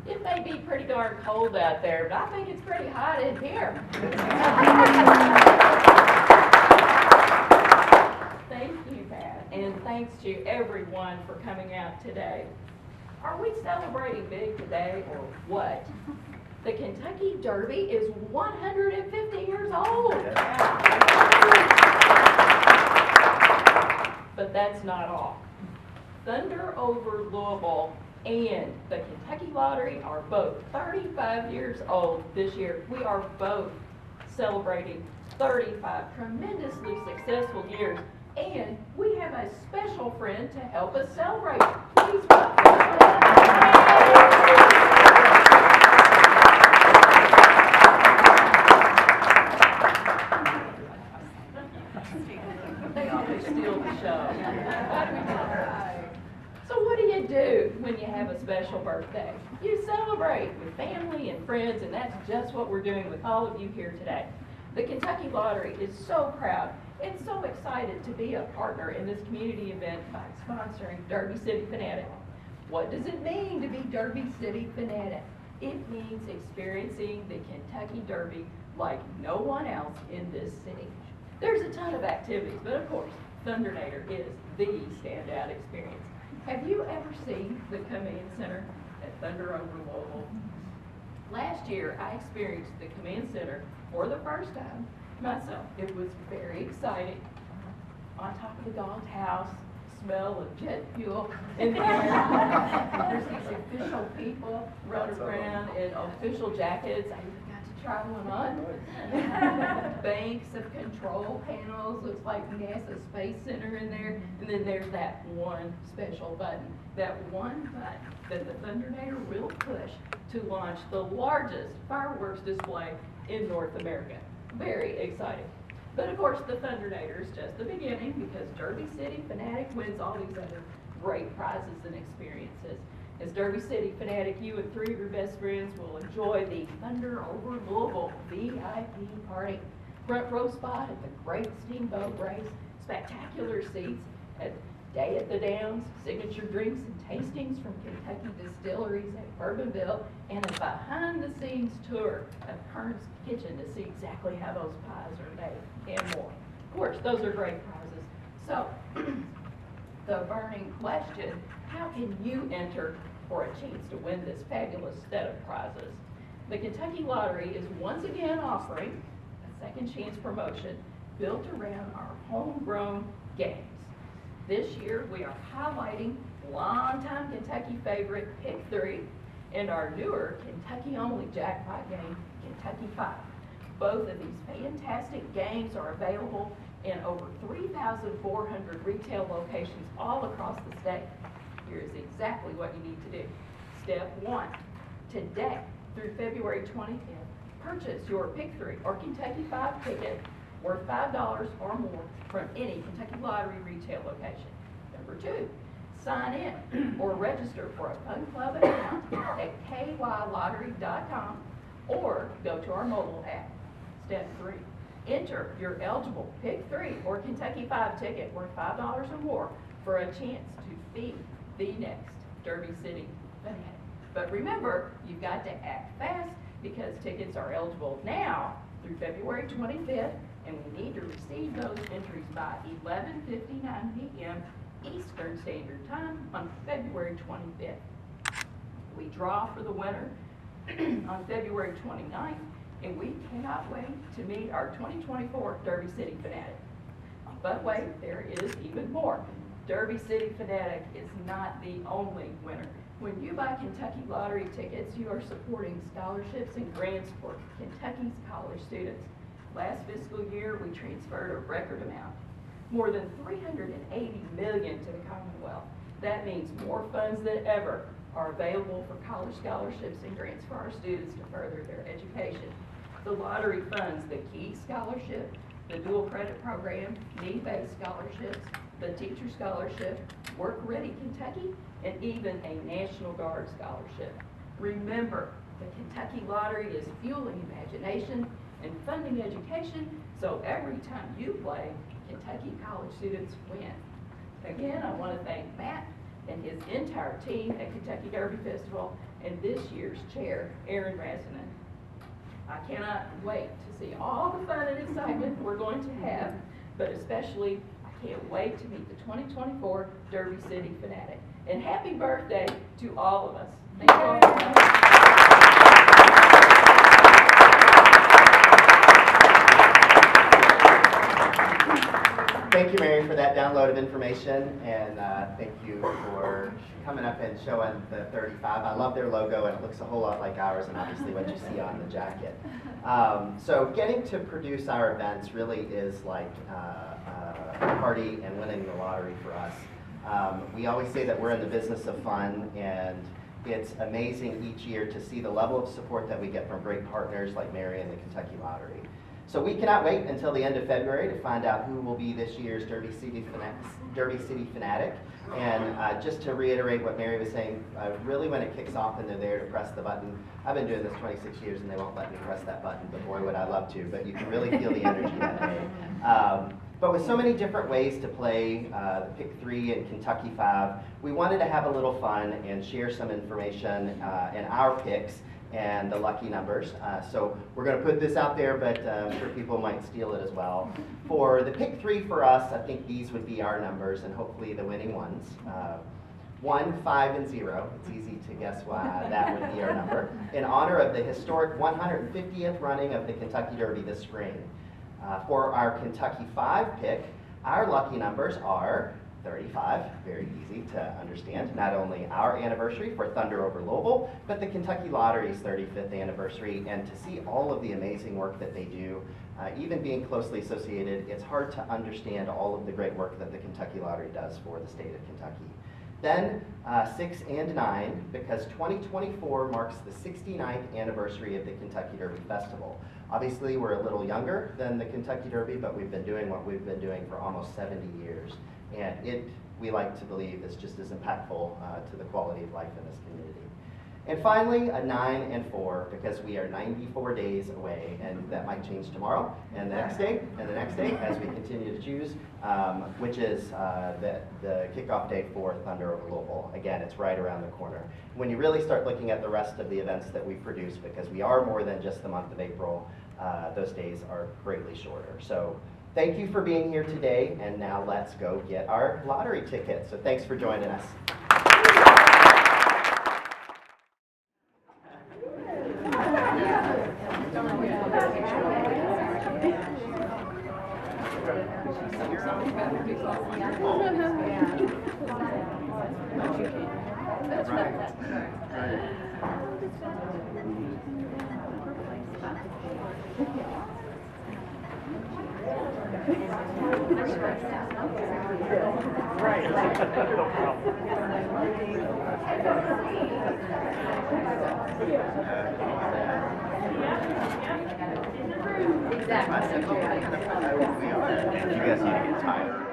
It may be pretty darn cold out there, but I think it's pretty hot in here. Thank you, Pat, and thanks to everyone for coming out today. Are we celebrating big today or what? The Kentucky Derby is 150 years old. But that's not all. Thunder over Louisville and the Kentucky Lottery are both 35 years old this year. We are both celebrating 35 tremendously successful years, and we have a special friend to help us celebrate. Please welcome. They always steal the show. So what do you do when you have a special birthday? You celebrate with family and friends, and that's just what we're doing with all of you here today. The Kentucky Lottery is so proud and so excited to be a partner in this community event by sponsoring Derby City Fanatic. What does it mean to be Derby City Fanatic? It means experiencing the Kentucky Derby like no one else in this city. There's a ton of activities, but of course, Thundernator is the standout experience. Have you ever seen the Command Center at Thunder over Louisville? Last year, I experienced the Command Center for the first time myself. It was very exciting. On top of the doghouse, smell of jet fuel in the air. There's these official people running around in official jackets. I even got to try one on. Banks of control panels, looks like NASA Space Center in there. And then there's that one special button. That one button that the Thundernator will push to launch the largest fireworks display in North America. Very exciting. But of course, the Thundernator is just the beginning, because Derby City Fanatic wins all these other great prizes and experiences. As Derby City Fanatic, you and 3 of your best friends will enjoy the Thunder over Louisville VIP party. Front row spot at the Great Steamboat Race, spectacular seats at Day at the Downs, signature drinks and tastings from Kentucky distilleries at Bourbonville, and a behind-the-scenes tour of Kern's Kitchen to see exactly how those pies are made and more. Of course, those are great prizes. So, the burning question, how can you enter for a chance to win this fabulous set of prizes? The Kentucky Lottery is once again offering a second chance promotion built around our homegrown games. This year, we are highlighting longtime Kentucky favorite Pick 3 and our newer Kentucky-only jackpot game, Kentucky 5. Both of these fantastic games are available in over 3,400 retail locations all across the state. Here's exactly what you need to do. Step 1, today through February 25th, purchase your Pick 3 or Kentucky 5 ticket worth $5 or more from any Kentucky Lottery retail location. Number 2, sign in or register for a Fun Club account at kylottery.com or go to our mobile app. Step 3, enter your eligible Pick 3 or Kentucky 5 ticket worth $5 or more for a chance to feed the next Derby City Fanatic. But remember, you've got to act fast because tickets are eligible now through February 25th, and we need to receive those entries by 11:59 p.m. Eastern Standard Time on February 25th. We draw for the winner on February 29th, and we cannot wait to meet our 2024 Derby City Fanatic. But wait, there is even more. Derby City Fanatic is not the only winner. When you buy Kentucky Lottery tickets, you are supporting scholarships and grants for Kentucky's college students. Last fiscal year, we transferred a record amount, more than $380 million to the Commonwealth. That means more funds than ever are available for college scholarships and grants for our students to further their education. The lottery funds the Key Scholarship, the Dual Credit Program, need-based scholarships, the Teacher Scholarship, Work Ready Kentucky, and even a National Guard Scholarship. Remember, the Kentucky Lottery is fueling imagination and funding education, so every time you play, Kentucky college students win. Again, I want to thank Matt, and his entire team at Kentucky Derby Festival, and this year's chair, Aaron Rasinen. I cannot wait to see all the fun and excitement we're going to have, but especially I can't wait to meet the 2024 Derby City Fanatic. And happy birthday to all of us. Thank you all very much. Thank you, Mary, for that download of information, and thank you for coming up and showing the 35. I love their logo, and it looks a whole lot like ours, and obviously what you see on the jacket. So getting to produce our events really is like a party and winning the lottery for us. We always say that we're in the business of fun, and it's amazing each year to see the level of support that we get from great partners like Mary and the Kentucky Lottery. So we cannot wait until the end of February to find out who will be this year's Derby City Fanatic. And just to reiterate what Mary was saying, really when it kicks off and they're there to press the button, I've been doing this 26 years and they won't let me press that button, but boy would I love to, but you can really feel the energy that day. But with so many different ways to play the Pick 3 and Kentucky 5, we wanted to have a little fun and share some information in our picks and the lucky numbers. So we're going to put this out there, but I'm sure people might steal it as well. For the Pick 3 for us, I think these would be our numbers and hopefully the winning ones. 1, 5, and 0. It's easy to guess why that would be our number. In honor of the historic 150th running of the Kentucky Derby this spring. For our Kentucky 5 pick, our lucky numbers are 35, very easy to understand. Not only our anniversary for Thunder over Louisville, but the Kentucky Lottery's 35th anniversary, and to see all of the amazing work that they do, even being closely associated, it's hard to understand all of the great work that the Kentucky Lottery does for the state of Kentucky. Then 6 and 9, because 2024 marks the 69th anniversary of the Kentucky Derby Festival. Obviously, we're a little younger than the Kentucky Derby, but we've been doing what we've been doing for almost 70 years. And we like to believe, is just as impactful to the quality of life in this community. And finally, a 9 and 4, because we are 94 days away, and that might change tomorrow, and the next day, and the next day, as we continue to choose, which is the kickoff day for Thunder over Louisville. Again, it's right around the corner. When you really start looking at the rest of the events that we produce, because we are more than just the month of April, those days are greatly shorter. So thank you for being here today, and now let's go get our lottery ticket. So thanks for joining us. Exactly. You guys need to get tired.